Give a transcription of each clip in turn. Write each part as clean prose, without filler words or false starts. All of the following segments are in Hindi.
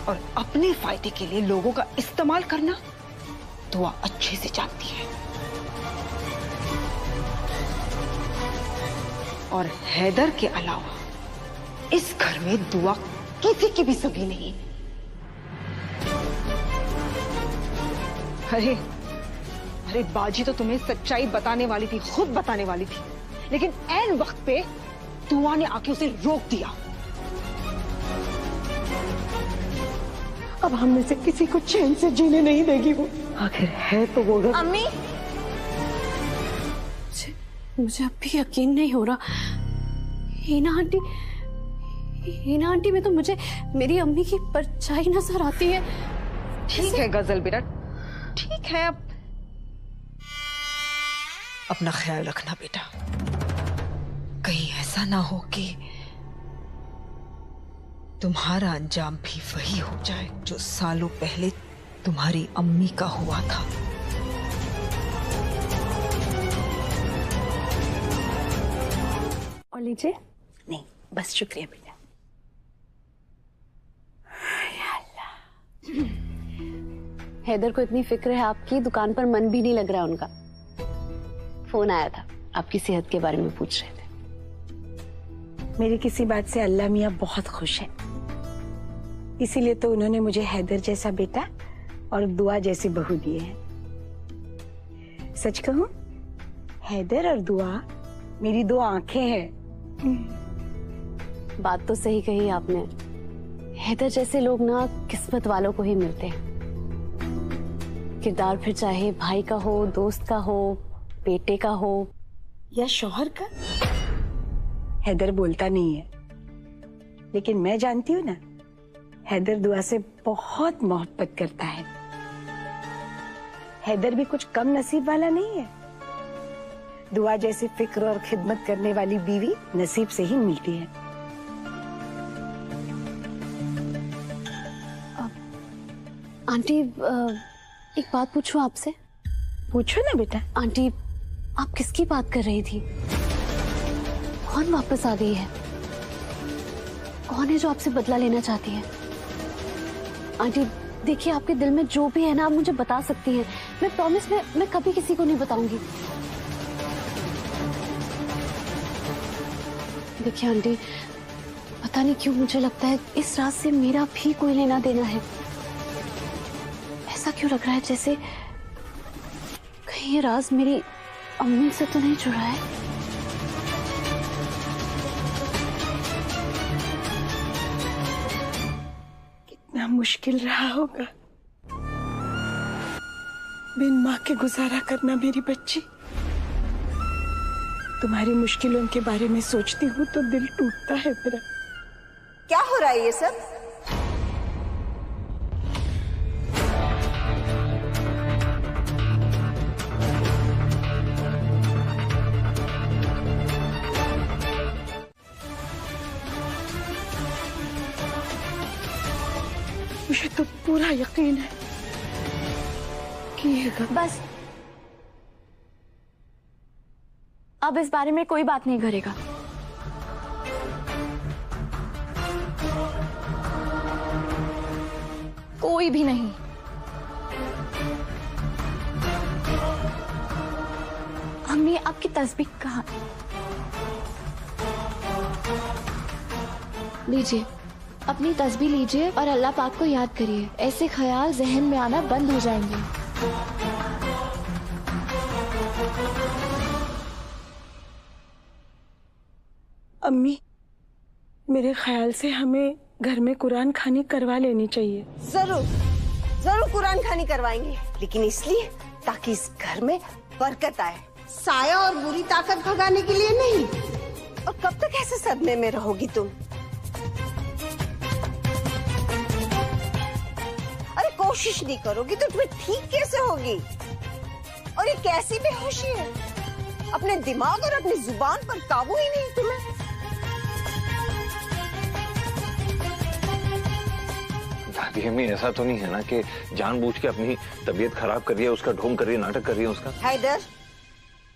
और अपने फायदे के लिए लोगों का इस्तेमाल करना दुआ अच्छे से जानती है। और हैदर के अलावा इस घर में दुआ किसी की भी सगी नहीं। अरे अरे बाजी तो तुम्हें सच्चाई बताने वाली थी, खुद बताने वाली थी, लेकिन ऐन वक्त पे दुआ ने आके उसे रोक दिया। अब हम में से किसी को चैन से जीने नहीं देगी वो। आखिर है तो वो। अम्मी, मुझे अब भी यकीन नहीं हो रहा। हीना आंटी में तो मुझे मेरी अम्मी की परछाई नजर आती है। ठीक है गजल बेटा, ठीक है। अब अपना ख्याल रखना बेटा, कहीं ऐसा ना हो कि तुम्हारा अंजाम भी वही हो जाए जो सालों पहले तुम्हारी अम्मी का हुआ था। और लीजिए। नहीं बस शुक्रिया बेटा। हैदर को इतनी फिक्र है आपकी, दुकान पर मन भी नहीं लग रहा उनका। फोन आया था, आपकी सेहत के बारे में पूछ रहे थे। मेरी किसी बात से अल्लाह मियाँ बहुत खुश है, इसीलिए तो उन्होंने मुझे हैदर जैसा बेटा और दुआ जैसी बहू दिए हैं। सच कहूं, हैदर और दुआ मेरी दो आंखें हैं। बात तो सही कही आपने। हैदर जैसे लोग ना किस्मत वालों को ही मिलते हैं। किरदार फिर चाहे भाई का हो, दोस्त का हो, बेटे का हो या शौहर का। हैदर बोलता नहीं है, लेकिन मैं जानती हूँ ना, हैदर दुआ से बहुत मोहब्बत करता है। हैदर भी कुछ कम नसीब वाला नहीं है। दुआ जैसी फिक्र और खिदमत करने वाली बीवी नसीब से ही मिलती है। आंटी एक बात पूछूं आपसे? पूछो ना बेटा। आंटी, आप किसकी बात कर रही थी? कौन वापस आ गई है? कौन है जो आपसे बदला लेना चाहती है? आंटी देखिए, आपके दिल में जो भी है ना, आप मुझे बता सकती हैं। मैं प्रॉमिस, मैं कभी किसी को नहीं बताऊंगी। देखिए आंटी, पता नहीं क्यों मुझे लगता है इस रात से मेरा भी कोई लेना देना है। ऐसा क्यों लग रहा है जैसे कहीं ये राज मेरी अम्मी से तो नहीं जुड़ा है। कितना मुश्किल रहा होगा बिन माँ के गुजारा करना मेरी बच्ची। तुम्हारी मुश्किलों के बारे में सोचती हूँ तो दिल टूटता है मेरा। क्या हो रहा है ये सब? मुझे तो पूरा यकीन है कि ये बस अब इस बारे में कोई बात नहीं करेगा। कोई भी नहीं। अम्मी, आपकी तस्बीह कहाँ? लीजिए, अपनी तस्बीह लीजिए और अल्लाह पाक को याद करिए। ऐसे ख्याल जहन में आना बंद हो जाएंगे। अम्मी, मेरे ख्याल से हमें घर में कुरान खानी करवा लेनी चाहिए। जरूर जरूर कुरान खानी करवाएंगे, लेकिन इसलिए ताकि इस घर में बरकत आए, साया और बुरी ताकत भगाने के लिए नहीं। और कब तक ऐसे सदमे में रहोगी तुम? अरे कोशिश नहीं करोगी तो तुम्हें ठीक कैसे होगी? और ये कैसी बेहोशी है? अपने दिमाग और अपनी जुबान पर काबू ही नहीं तुम्हें। दादी अम्मी, ऐसा तो नहीं है ना कि जानबूझ के अपनी तबीयत खराब कर रही है, उसका ढोंग कर रही है, नाटक कर रही है उसका? हैदर,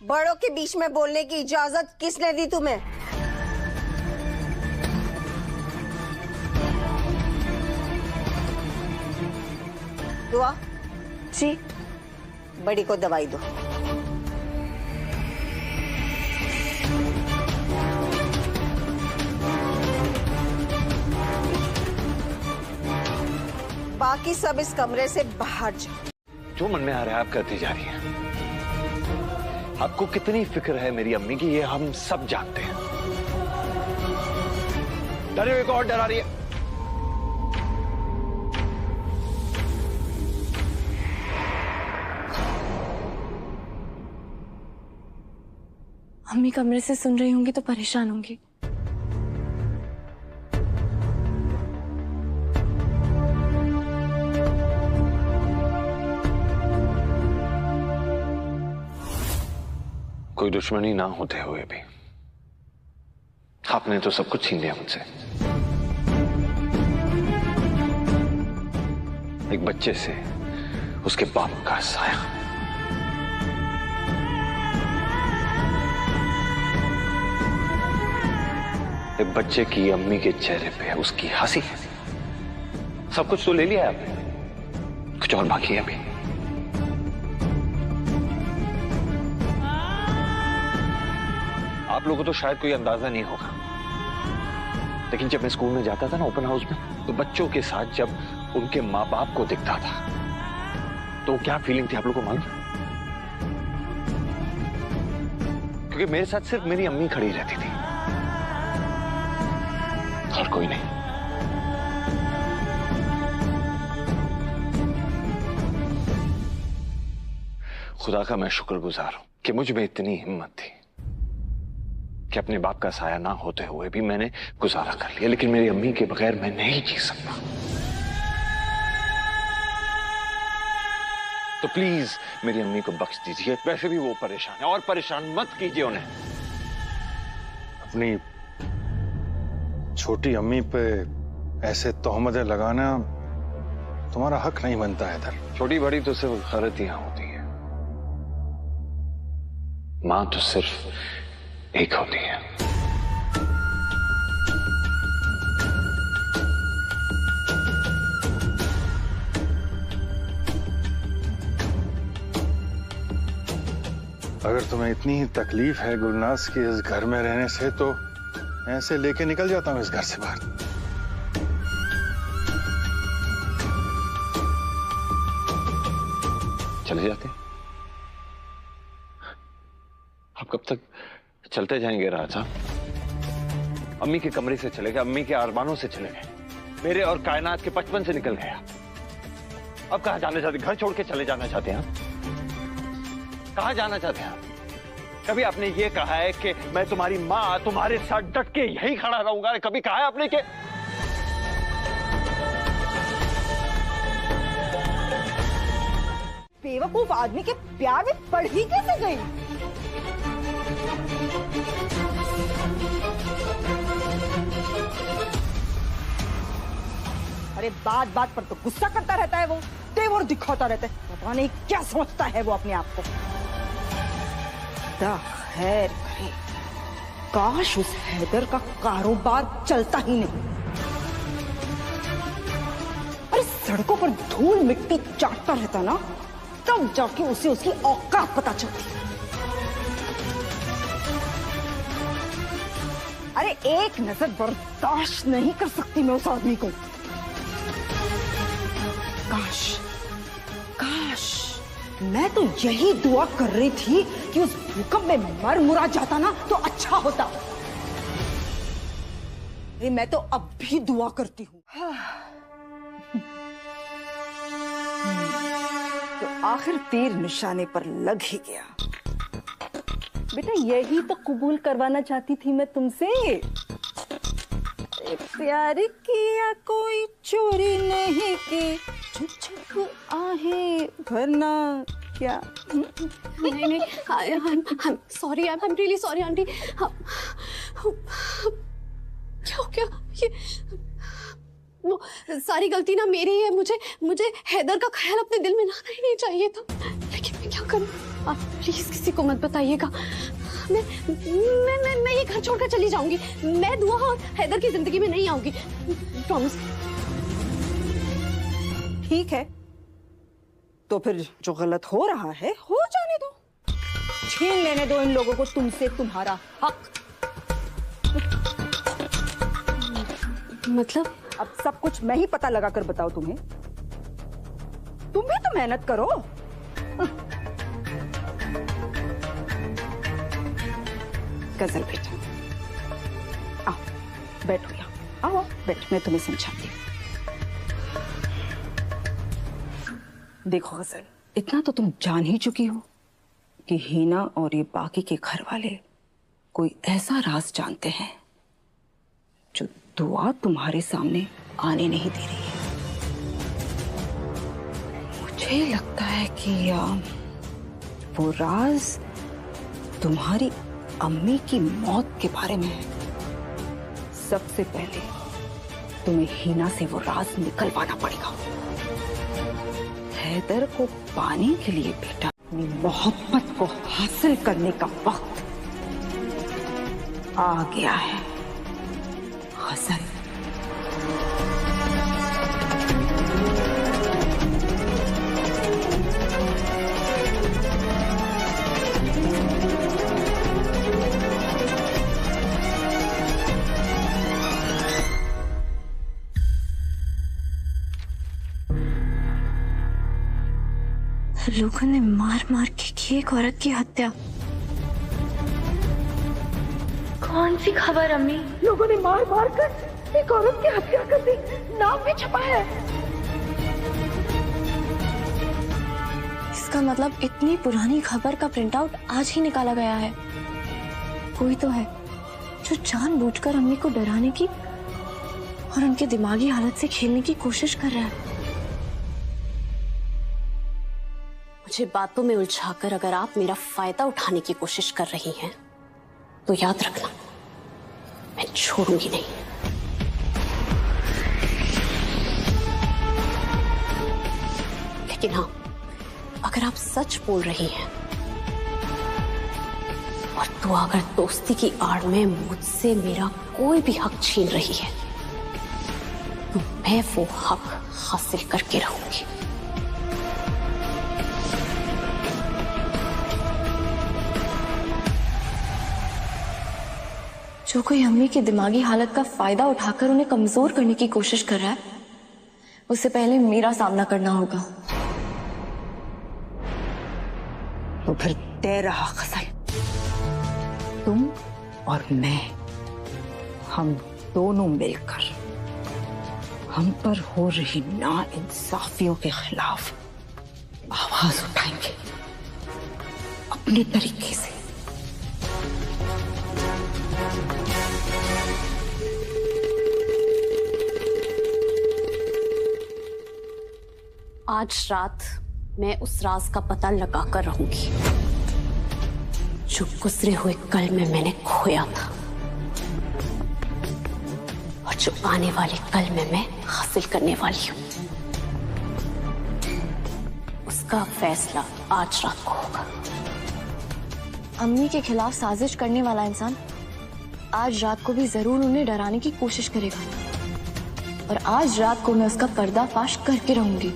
बड़ों के बीच में बोलने की इजाजत किसने दी तुम्हें? दुआ, जी बड़ी को दवाई दो। बाकी सब इस कमरे से बाहर जाओ। जो मन में आ रहा है आप करती जा रही हैं। आपको कितनी फिक्र है मेरी अम्मी की, ये हम सब जानते हैं। डरे हुए को और डरा रही है। अम्मी कमरे से सुन रही होंगी तो परेशान होंगी। कोई दुश्मनी ना होते हुए भी आपने तो सब कुछ छीन लिया मुझसे। एक बच्चे से उसके बाप का साया, एक बच्चे की अम्मी के चेहरे पे उसकी हंसी, सब कुछ तो ले लिया है आपने, कुछ और बाकी है अभी। आप लोगों को तो शायद कोई अंदाजा नहीं होगा, लेकिन जब मैं स्कूल में जाता था ना ओपन हाउस में, तो बच्चों के साथ जब उनके माँ बाप को दिखता था तो क्या फीलिंग थी आप लोगों को मालूम? क्योंकि मेरे साथ सिर्फ मेरी अम्मी खड़ी रहती थी और कोई नहीं। खुदा का मैं शुक्रगुजार हूं कि मुझ में इतनी हिम्मत थी कि अपने बाप का साया ना होते हुए भी मैंने गुजारा कर लिया, लेकिन मेरी अम्मी के बगैर मैं नहीं जी सकता। तो प्लीज मेरी अम्मी को बख्श दीजिए, वैसे भी वो परेशान है और परेशान मत कीजिए उन्हें। अपनी छोटी अम्मी पे ऐसे तोहमतें लगाना तुम्हारा हक नहीं बनता है इधर। छोटी बड़ी तो सिर्फ गलतियां होती हैं, मां तो सिर्फ एक होती है। अगर तुम्हें इतनी ही तकलीफ है गुलनाज की इस घर में रहने से, तो ऐसे लेके निकल जाता हूं इस घर से बाहर। चले जाते? आप कब तक चलते जाएंगे राजा? अम्मी के कमरे से चले गए, अम्मी के अरमानों से चले गए, मेरे और कायनात के बचपन से निकल गया। अब कहां जाना चाहते? घर छोड़ के चले जाना चाहते हैं आप? कहां जाना चाहते हैं आप? कभी आपने ये कहा है कि मैं तुम्हारी मां तुम्हारे साथ डट के यहीं खड़ा रहूंगा? कभी कहा है आपने कि बेवकूफ आदमी के प्यार में पड़ ही कैसे गई? अरे बात बात पर तो गुस्सा करता रहता है वो, तेवर दिखाता रहता है, पता नहीं क्या सोचता है वो अपने आप को। खैर करे, काश उस हैदर का कारोबार चलता ही नहीं। अरे सड़कों पर धूल मिट्टी चाटता रहता ना, तब जाके उसे उसकी औकात पता चलती। अरे एक नजर बर्दाश्त नहीं कर सकती मैं उस आदमी को। काश काश मैं तो यही दुआ कर रही थी कि उस भूकंप में मर मुरा जाता ना तो अच्छा होता। मैं तो अब भी दुआ करती हूँ। तो आखिर तीर निशाने पर लग ही गया। बेटा यही तो कबूल करवाना चाहती थी मैं तुमसे। प्यार किया कोई चोरी नहीं की, छुप छुप आहे भरना क्या। नहीं नहीं, sorry, I am really sorry aunty. क्या हो गया? ये वो सारी गलती ना मेरी है। मुझे हैदर का ख्याल अपने दिल में लाना ही नहीं चाहिए था, लेकिन मैं क्या करूं? आप प्लीज किसी को मत बताइएगा। मैं ये घर छोड़कर चली जाऊंगी। मैं दुआ और हैदर की जिंदगी में नहीं आऊंगी, प्रॉमिस। ठीक है, तो फिर जो गलत हो रहा है हो जाने दो, छीन लेने दो इन लोगों को तुमसे तुम्हारा हक। मतलब अब सब कुछ मैं ही पता लगा कर बताओ तुम्हें। तुम भी तो मेहनत करो। गजल बेटा, आओ बैठो यहाँ, आओ बैठ, मैं तुम्हें समझाती हूँ। देखो गजल, इतना तो तुम जान ही चुकी हो कि हीना और ये बाकी के घर वाले कोई ऐसा राज जानते हैं जो दुआ तुम्हारे सामने आने नहीं दे रही है। मुझे लगता है कि वो राज तुम्हारी अम्मी की मौत के बारे में है। सबसे पहले तुम्हें हीना से वो राज निकलवाना पड़ेगा। हैदर को पाने के लिए बेटा अपनी मोहब्बत को हासिल करने का वक्त आ गया है। गजल, लोगों ने मार मार के की एक औरत की हत्या। कौन सी खबर अम्मी? लोगों ने मार मार कर एक औरत की हत्या कर दी, नाम भी छपा है। इसका मतलब इतनी पुरानी खबर का प्रिंट आउट आज ही निकाला गया है। कोई तो है जो जानबूझकर अम्मी को डराने की और उनके दिमागी हालत से खेलने की कोशिश कर रहा है। मुझे बातों में उलझाकर अगर आप मेरा फायदा उठाने की कोशिश कर रही हैं, तो याद रखना मैं छोड़ूंगी नहीं। लेकिन हाँ, अगर आप सच बोल रही हैं और तो अगर दोस्ती की आड़ में मुझसे मेरा कोई भी हक छीन रही है, तो मैं वो हक हासिल करके रहूंगी। जो कोई अम्मी की दिमागी हालत का फायदा उठाकर उन्हें कमजोर करने की कोशिश कर रहा है, उससे पहले मेरा सामना करना होगा। तो फिर तय रहा गजल, तुम और मैं, हम दोनों मिलकर हम पर हो रही नाइंसाफियों के खिलाफ आवाज उठाएंगे अपने तरीके से। आज रात मैं उस राज का पता लगाकर रहूंगी जो गुजरे हुए कल में मैंने खोया था और जो आने वाले कल में मैं हासिल करने वाली हूं। उसका फैसला आज रात को होगा। अम्मी के खिलाफ साजिश करने वाला इंसान आज रात को भी जरूर उन्हें डराने की कोशिश करेगा और आज रात को मैं उसका पर्दाफाश करके रहूंगी।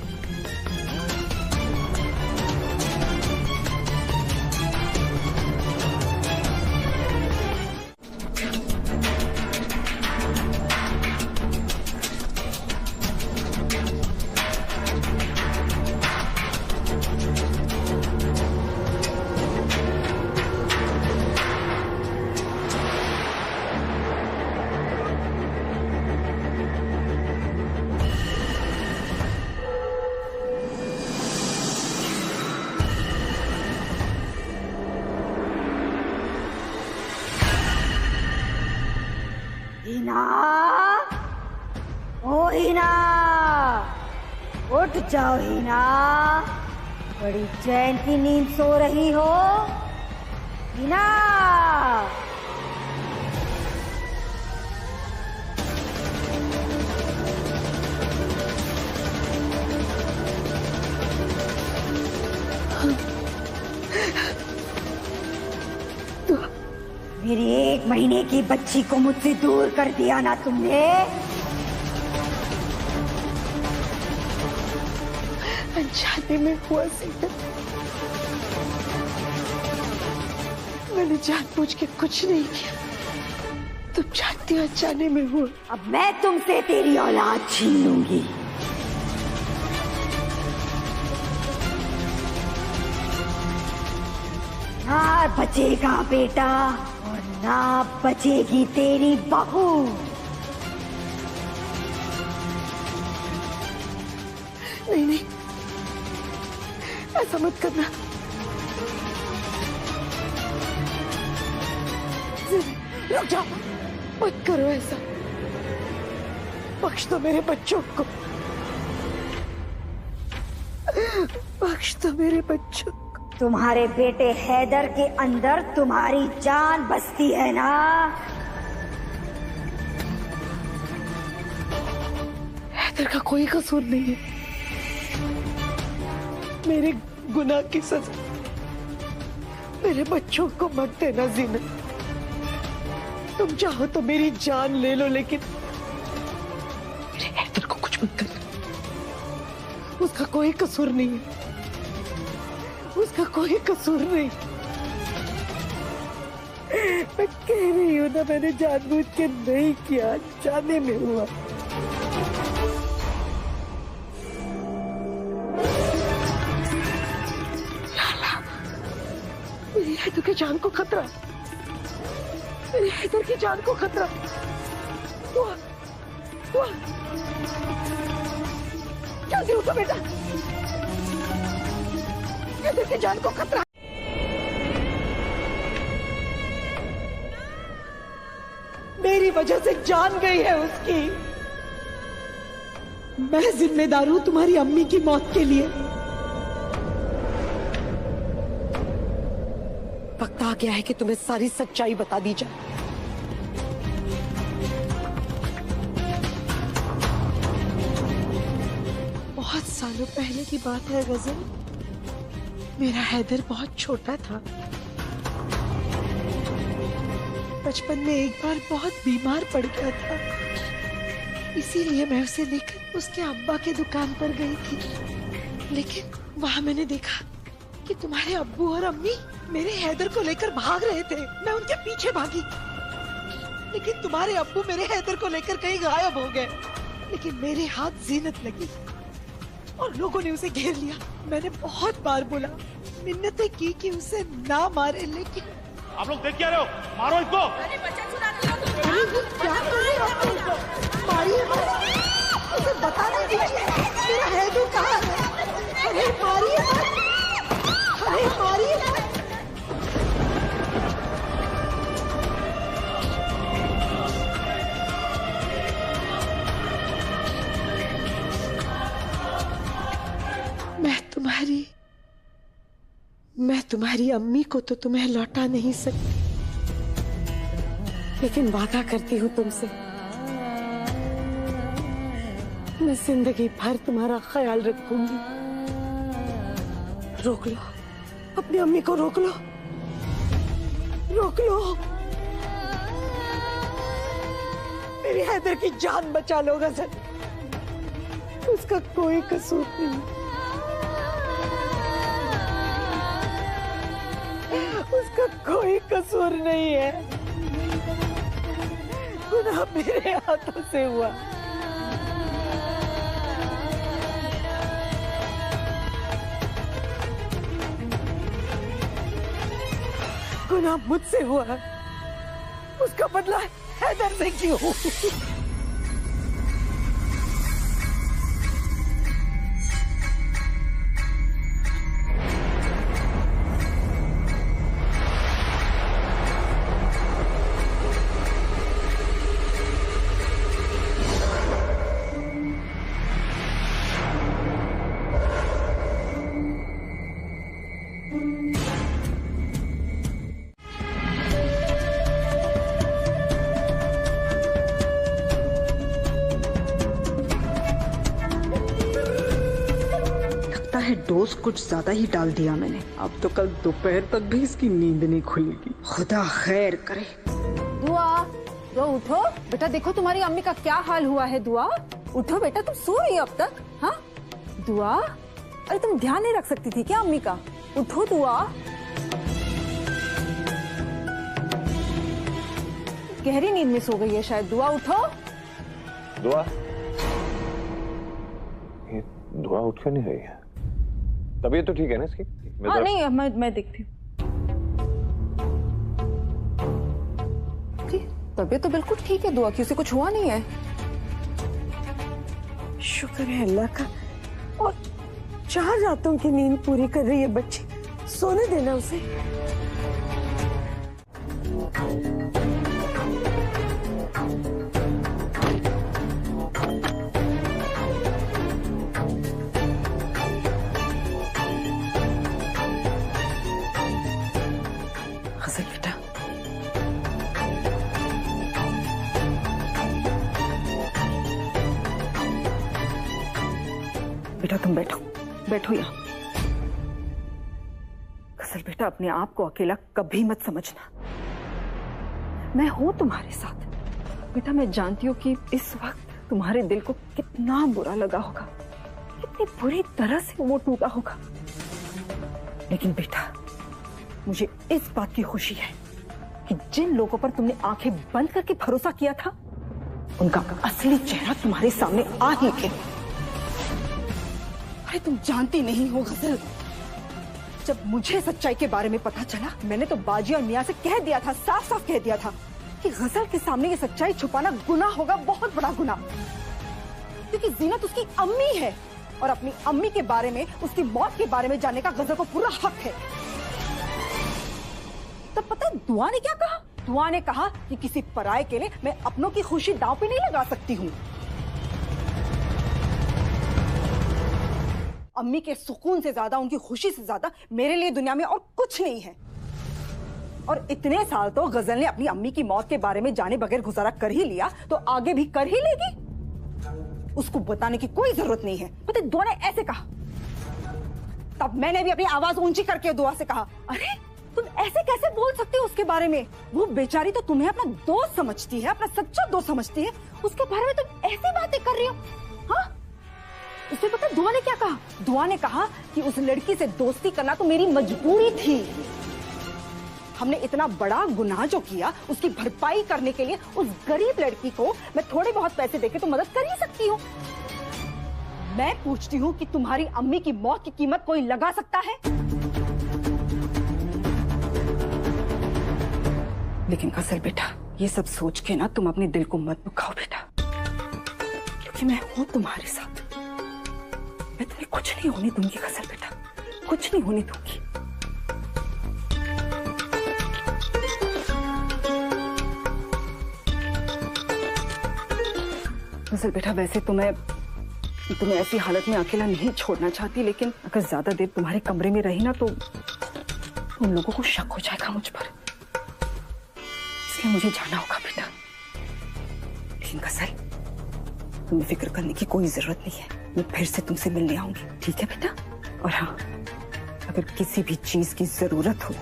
हीना, ओ हीना, उठ जाओ हीना, बड़ी चैन की नींद सो रही हो। हीना, मेरी 1 महीने की बच्ची को मुझसे दूर कर दिया ना तुमने। अनजाने में हुआ सीता। मैंने जानबूझ के कुछ नहीं किया, तुम जानती हो अनजाने में हुआ। अब मैं तुमसे तेरी औलाद छीन लूंगी। ना बचेगा बेटा और ना बचेगी तेरी बहू। नहीं नहीं, ऐसा मत करना। रुक जाओ, मत करो ऐसा। बख्श दो मेरे बच्चों को, बख्श दो मेरे बच्चों को। तुम्हारे बेटे हैदर के अंदर तुम्हारी जान बसती है ना? हैदर का कोई कसूर नहीं है, मेरे गुनाह की सजा मेरे बच्चों को मत देना जीनत। तुम चाहो तो मेरी जान ले लो, लेकिन मेरे हैदर को कुछ मत करना। उसका कोई कसूर नहीं है, उसका कोई कसूर नहीं। मैं कह रही हूँ ना, मैंने जानबूझ के नहीं किया, जाने में हुआ। मेरी हैदर की जान को खतरा, मेरी हैदर की जान को खतरा। दुआ, दुआ, जल्दी उठो बेटा, हैदर की जान को खतरा। मेरी वजह से जान गई है उसकी। मैं जिम्मेदार हूं तुम्हारी अम्मी की मौत के लिए। वक्त आ गया है कि तुम्हें सारी सच्चाई बता दी जाए। बहुत सालों पहले की बात है गजल। मेरा हैदर बहुत छोटा था। बचपन में एक बार बहुत बीमार पड़ गया था, इसीलिए मैं उसे लेकर उसके अब्बा के दुकान पर गई थी। लेकिन वहां मैंने देखा कि तुम्हारे अब्बू और अम्मी मेरे हैदर को लेकर भाग रहे थे। मैं उनके पीछे भागी, लेकिन तुम्हारे अब्बू मेरे हैदर को लेकर कहीं गायब हो गए। लेकिन मेरे हाथ जीनत लगी और लोगों ने उसे घेर लिया। मैंने बहुत बार बोला, मिन्नतें की कि उसे ना मारे, लेकिन आप लोग देख क्या रहे हो? मारो इसको। अरे क्या कर रहे हो आप लोग? मारिए मत, उसे बताने दीजिए मेरा हैदर कहाँ है। अरे मारिए मत, अरे मारिए मत। मैं तुम्हारी अम्मी को तो तुम्हें लौटा नहीं सकती, लेकिन वादा करती हूँ तुमसे, मैं जिंदगी भर तुम्हारा ख्याल रखूंगी। रोक लो, अपनी अम्मी को रोक लो, रोक लो। मेरी हैदर की जान बचा लो गजल, उसका कोई कसूर नहीं, उसका कोई कसूर नहीं है। गुनाह मेरे हाथों से हुआ। गुनाह मुझसे हुआ, उसका बदला हैदर से क्यों? डोज कुछ ज्यादा ही डाल दिया मैंने। अब तो कल दोपहर तक भी इसकी नींद नहीं खुलेगी, खुदा खैर करे। दुआ, दुआ उठो बेटा, देखो तुम्हारी अम्मी का क्या हाल हुआ है। दुआ उठो बेटा, तुम सो रही हो अब तक? हाँ दुआ, अरे तुम ध्यान नहीं रख सकती थी क्या अम्मी का? उठो दुआ। गहरी नींद में सो गई है शायद। दुआ उठो। दुआ? ये दुआ उठ क्यों नहीं रही है? तबीयत तो ठीक है ना इसकी? हाँ नहीं, मैं देखती हूँ। तबीयत तो बिल्कुल ठीक है दुआ की, उसे कुछ हुआ नहीं है। शुक्र है अल्लाह का। और 4 रातों की नींद पूरी कर रही है बच्ची, सोने देना उसे। गजल बेटा, बेटा तुम बैठो, बैठो यहाँ। गजल बेटा, अपने आप को अकेला कभी मत समझना, मैं हूं तुम्हारे साथ। बेटा मैं जानती हूँ कि इस वक्त तुम्हारे दिल को कितना बुरा लगा होगा, कितनी बुरी तरह से वो टूटा होगा, लेकिन बेटा मुझे इस बात की खुशी है कि जिन लोगों पर तुमने आंखें बंद करके भरोसा किया था, उनका असली चेहरा तुम्हारे सामने आ ही गया। अरे तुम जानती नहीं हो गजल, जब मुझे सच्चाई के बारे में पता चला, मैंने तो बाजी और मियां से कह दिया था, साफ साफ कह दिया था कि गजल के सामने ये सच्चाई छुपाना गुनाह होगा, बहुत बड़ा गुनाह। क्योंकि जीनत उसकी अम्मी है और अपनी अम्मी के बारे में, उसकी मौत के बारे में जानने का गजल को पूरा हक है। तब पता है दुआ ने क्या कहा? दुआ ने कहा कि किसी पराये के लिए मैं अपनों की खुशी दांव पे नहीं लगा सकती हूँ। अम्मी के सुकून से ज्यादा, उनकी खुशी से ज्यादा मेरे लिए दुनिया में और कुछ नहीं है। और इतने साल तो गजल ने अपनी अम्मी की मौत के बारे में जाने बगैर गुजारा कर ही लिया, तो आगे भी कर ही लेगी। उसको बताने की कोई जरूरत नहीं है। पता है दुआ ने ऐसे कहा, तब मैंने भी अपनी आवाज ऊंची करके दुआ से कहा, अरे तुम ऐसे कैसे बोल सकते हो उसके बारे में? वो बेचारी तो तुम्हें अपना दोस्त समझती है, अपना सच्चा दोस्त समझती है, उसके बारे में तुम ऐसी बातें कर रही हो? हाँ, उसने पता दुआ ने क्या कहा? दुआ ने कहा कि उस लड़की से दोस्ती करना तो मेरी मजबूरी थी। हमने इतना बड़ा गुनाह जो किया, उसकी भरपाई करने के लिए उस गरीब लड़की को मैं थोड़े बहुत पैसे देके तो मदद कर ही सकती हूँ। मैं पूछती हूँ कि तुम्हारी अम्मी की मौत की कीमत कोई लगा सकता है? लेकिन गजल बेटा, ये सब सोच के ना तुम अपने दिल को मत दुखाओ बेटा, क्योंकि मैं हूं तुम्हारे साथ। मैं तुम्हें कुछ नहीं होने दूंगी गजल बेटा, कुछ नहीं होने दूंगी। गजल बेटा, वैसे तो मैं तुम्हें ऐसी हालत में अकेला नहीं छोड़ना चाहती, लेकिन अगर ज्यादा देर तुम्हारे कमरे में रही ना तो उन लोगों को शक हो जाएगा मुझ पर, इसलिए मुझे जाना होगा बेटा। लेकिन गजल, तुम्हें फिक्र करने की कोई जरूरत नहीं है, मैं फिर से तुमसे मिलने आऊंगी, ठीक है बेटा? और हाँ, अगर किसी भी चीज की जरूरत हो।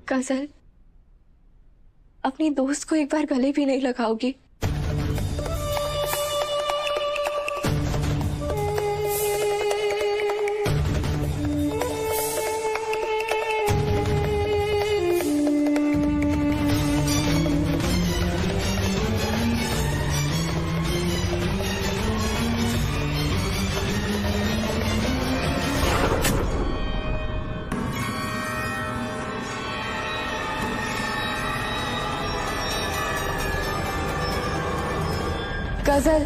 गजल, अपनी दोस्त को एक बार गले भी नहीं लगाओगी? गजल,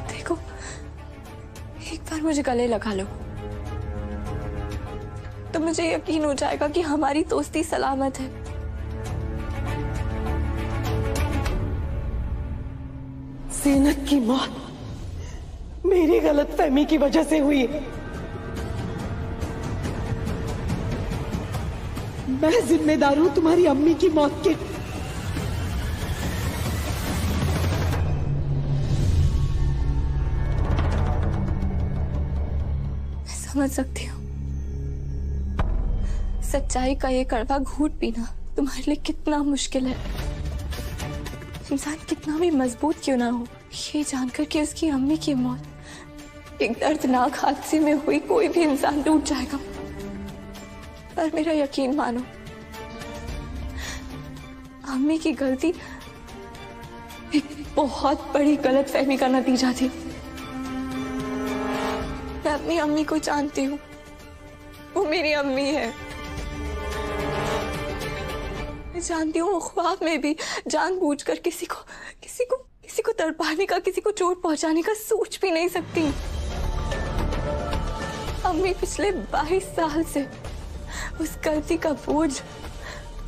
देखो एक बार मुझे गले लगा लो तो मुझे यकीन हो जाएगा कि हमारी दोस्ती सलामत है। जीनत की मौत मेरी गलतफहमी की वजह से हुई। मैं जिम्मेदार हूं तुम्हारी अम्मी की मौत के। मैं समझ सकती हूँ सच्चाई का ये कड़वा घूंट पीना तुम्हारे लिए कितना मुश्किल है। इंसान कितना भी मजबूत क्यों ना हो, ये जानकर कि उसकी अम्मी की मौत एक दर्दनाक हादसे में हुई, कोई भी इंसान टूट जाएगा। पर मेरा यकीन मानो, अम्मी की गलती एक बहुत बड़ी गलतफहमी का नतीजा थी। मैं अपनी अम्मी को जानती हूँ, वो मेरी अम्मी है। मैं जानती हूँ वो ख्वाब में भी जानबूझकर किसी को तड़पाने का, किसी को चोट पहुंचाने का सोच भी नहीं सकती। अम्मी पिछले 22 साल से उस गलती का बोझ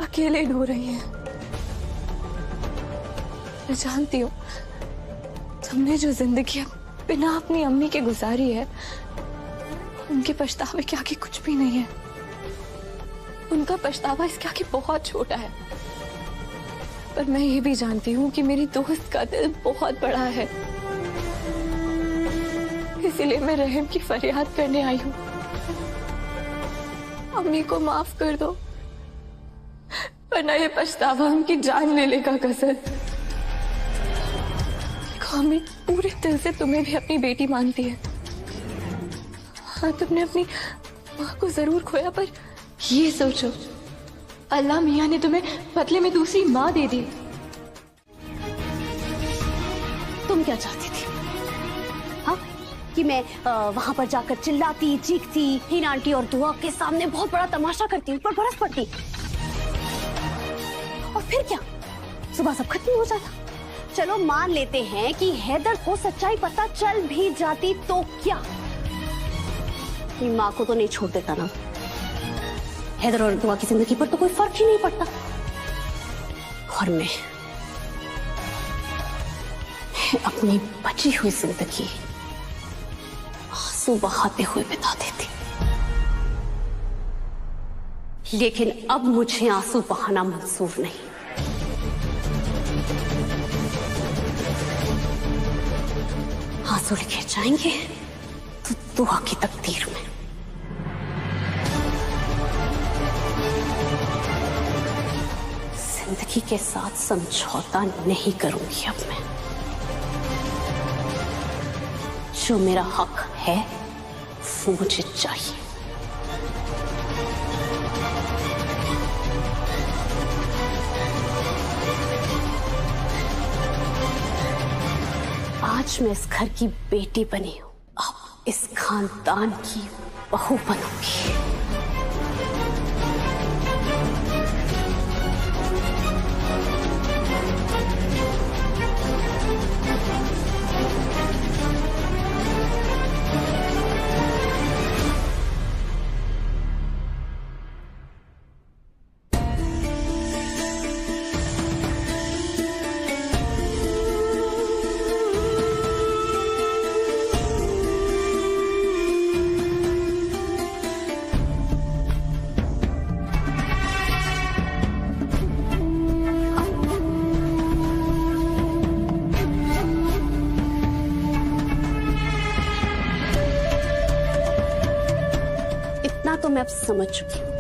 अकेले ढो रही हैं। मैं जानती हूँ तुमने जो जिंदगी बिना अपनी अम्मी के गुजारी है, उनके पछतावे के आगे कुछ भी नहीं है। उनका पछतावा इसके आगे बहुत छोटा है। पर मैं ये भी जानती हूँ कि मेरी दोस्त का दिल बहुत बड़ा है, इसीलिए मैं रहम की फरियाद करने आई हूँ। अम्मी को माफ कर दो, वरना ये पछतावा उनकी जान ले लेगा। कसर, देखो अम्मी पूरे दिल से तुम्हें भी अपनी बेटी मानती है। हाँ, तुमने अपनी माँ को जरूर खोया, पर ये सोचो अल्लाह मियाँ ने तुम्हें बदले में दूसरी माँ दे दी। तुम क्या चाहती थी? हाँ, कि मैं वहां पर जाकर चिल्लाती, चीखती, हीना आंटी और दुआ के सामने बहुत बड़ा तमाशा करती, ऊपर बरस पड़ती, और फिर क्या सुबह सब खत्म हो जाता। चलो मान लेते हैं कि हैदर को सच्चाई पता चल भी जाती तो क्या, माँ को तो नहीं छोड़ देता ना। हैदर और दुआ की जिंदगी पर तो कोई फर्क ही नहीं पड़ता। और मैं अपनी बची हुई जिंदगी आंसू बहाते हुए बिता देती, लेकिन अब मुझे आंसू बहाना मंजूर नहीं। आंसू लिखे जाएंगे तो दुआ की तकदीर में। जिंदगी के साथ समझौता नहीं करूंगी अब मैं। जो मेरा हक है वो मुझे चाहिए। आज मैं इस घर की बेटी बनी हूं, अब इस खानदान की बहू बनूंगी। तो मैं अब समझ चुकी हूं।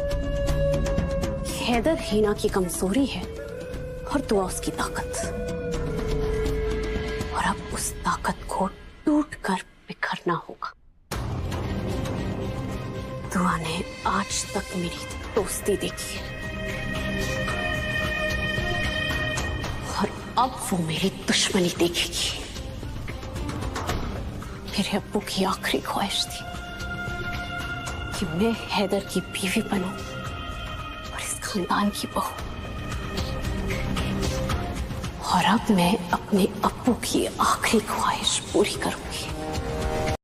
हैदर हीना की कमजोरी है और दुआ उसकी ताकत, और अब उस ताकत को टूटकर बिखरना होगा। दुआ ने आज तक मेरी दोस्ती देखी है और अब वो मेरी दुश्मनी देखेगी। मेरे अब्बू की आखिरी ख्वाहिश थी कि मैं हैदर की बीवी बनूं और इस खानदान की बहू, और अब मैं अपने अब्बू की आखिरी ख्वाहिश पूरी करूंगी।